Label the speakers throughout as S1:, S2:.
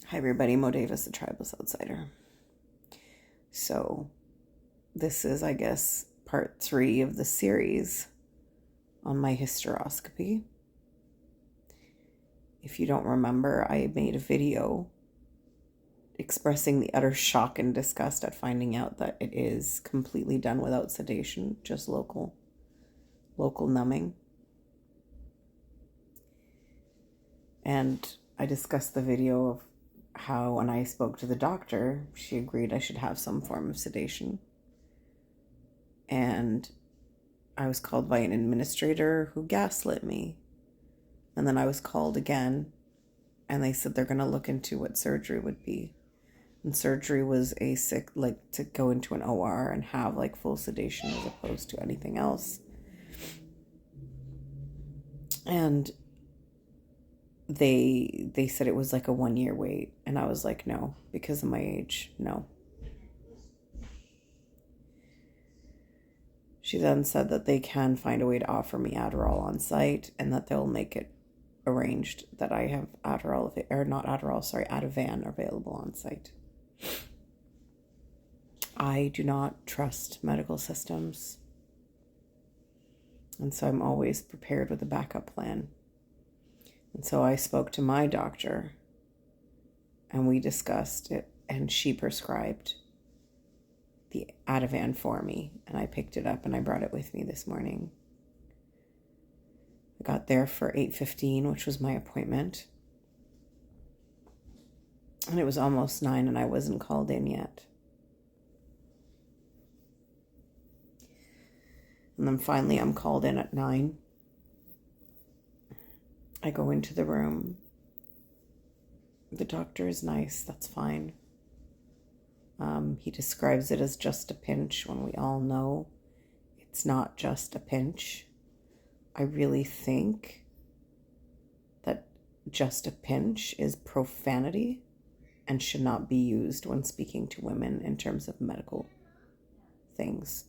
S1: Hi everybody, Mo Davis, the Tribeless Outsider. So, this is, I guess, part 3 of the series on my hysteroscopy. If you don't remember, I made a video expressing the utter shock and disgust at finding out that it is completely done without sedation, just local numbing. And I discussed the video of how when I spoke to the doctor, she agreed I should have some form of sedation. And I was called by an administrator who gaslit me. And then I was called again, and they said they're going to look into what surgery would be. And surgery was to go into an OR and have full sedation as opposed to anything else. And they said it was a 1-year wait, and I was like, no, because of my age, no. She then said that they can find a way to offer me Adderall on site, and that they'll make it arranged that I have Ativan available on site. I do not trust medical systems, and so I'm always prepared with a backup plan. And so I spoke to my doctor, and we discussed it, and she prescribed the Ativan for me, and I picked it up and I brought it with me this morning. I got there for 8:15, which was my appointment, and it was almost 9 and I wasn't called in yet. And then finally I'm called in at 9. I go into the room. The doctor is nice, that's fine. He describes it as just a pinch when we all know it's not just a pinch. I really think that just a pinch is profanity and should not be used when speaking to women in terms of medical things.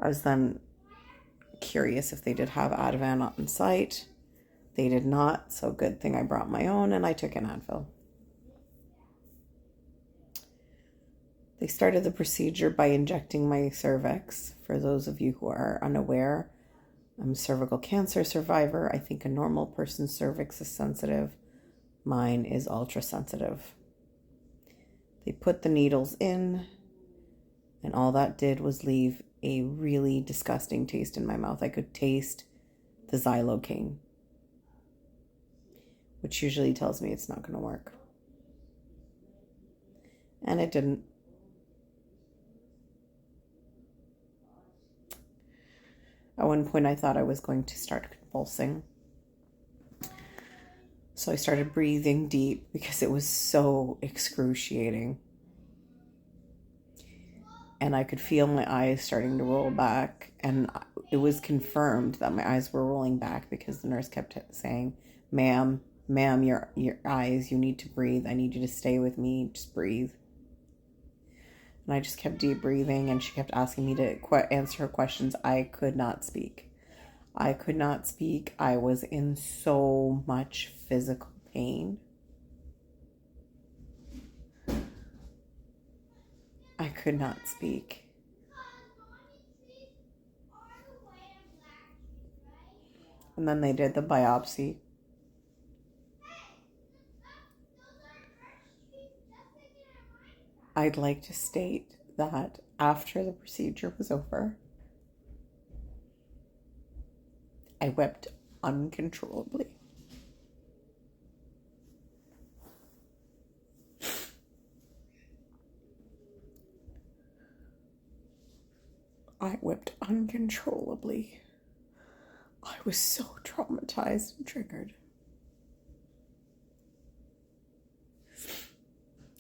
S1: I was then curious if they did have Ativan on site. They did not, so good thing I brought my own, and I took an Advil. They started the procedure by injecting my cervix. For those of you who are unaware, I'm a cervical cancer survivor. I think a normal person's cervix is sensitive. Mine is ultra sensitive. They put the needles in, and all that did was leave a really disgusting taste in my mouth. I could taste the xylocaine, which usually tells me it's not going to work. And it didn't. At one point, I thought I was going to start convulsing. So I started breathing deep because it was so excruciating. And I could feel my eyes starting to roll back. And it was confirmed that my eyes were rolling back because the nurse kept saying, ma'am, your eyes, you need to breathe. I need you to stay with me. Just breathe. And I just kept deep breathing, and she kept asking me to answer her questions. I could not speak. I was in so much physical pain. I could not speak. And then they did the biopsy. I'd like to state that after the procedure was over, I wept uncontrollably. I wept uncontrollably. I was so traumatized and triggered.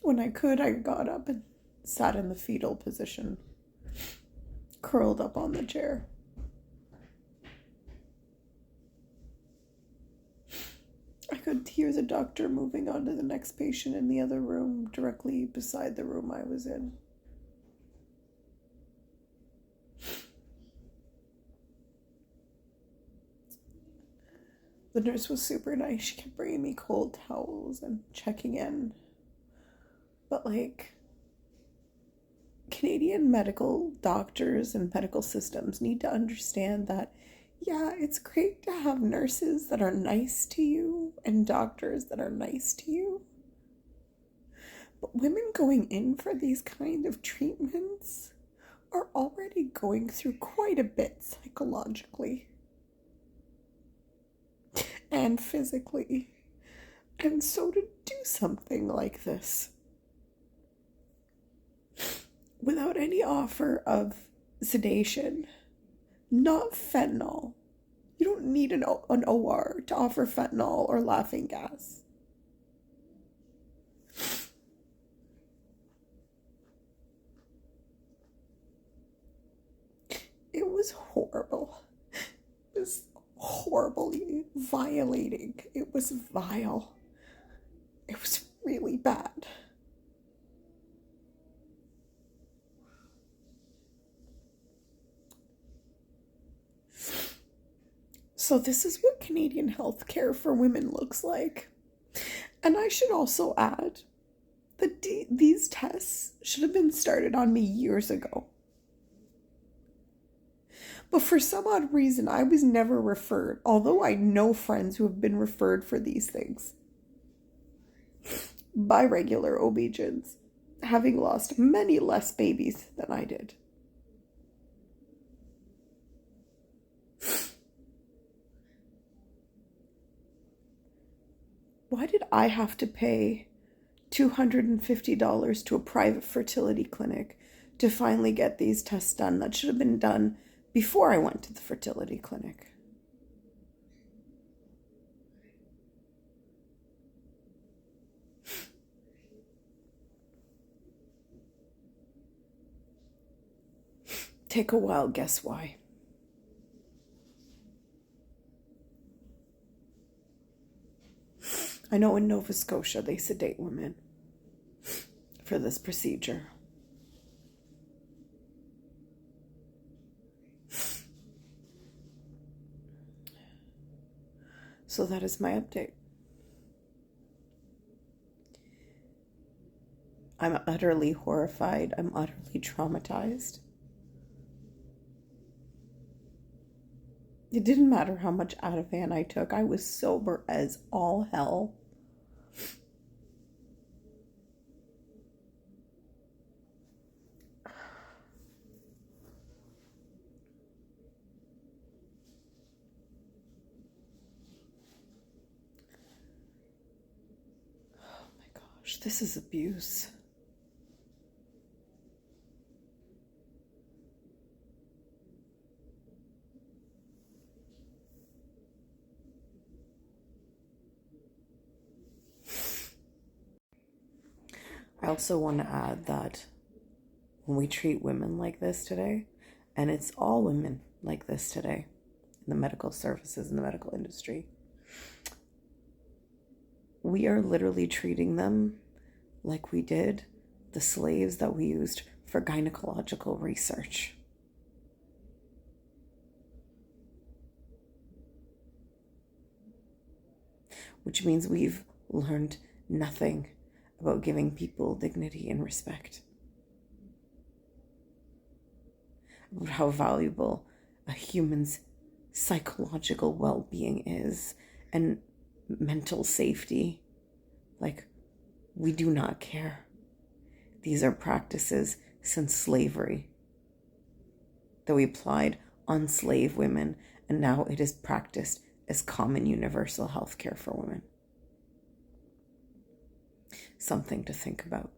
S1: When I could, I got up and sat in the fetal position, curled up on the chair. I could hear the doctor moving on to the next patient in the other room, directly beside the room I was in. The nurse was super nice. She kept bringing me cold towels and checking in. But, like, Canadian medical doctors and medical systems need to understand that, yeah, it's great to have nurses that are nice to you and doctors that are nice to you. But women going in for these kind of treatments are already going through quite a bit psychologically and physically. And so to do something like this without any offer of sedation, not fentanyl. You don't need an OR to offer fentanyl or laughing gas. It was horrible. It was horribly violating. It was vile. It was really bad. So this is what Canadian healthcare for women looks like. And I should also add that these tests should have been started on me years ago. But for some odd reason, I was never referred, although I know friends who have been referred for these things by regular OB-GYNs, having lost many less babies than I did. Why did I have to pay $250 to a private fertility clinic to finally get these tests done? That should have been done before I went to the fertility clinic. Take a wild guess why. I know in Nova Scotia they sedate women for this procedure. So that is my update. I'm utterly horrified. I'm utterly traumatized. It didn't matter how much Ativan I took. I was sober as all hell. Oh my gosh, this is abuse. I also want to add that when we treat women like this today, and it's all women like this today in the medical services, in the medical industry, we are literally treating them like we did the slaves that we used for gynecological research. Which means we've learned nothing about giving people dignity and respect, about how valuable a human's psychological well-being is and mental safety. Like, we do not care. These are practices since slavery that we applied on slave women, and now it is practiced as common universal health care for women. Something to think about.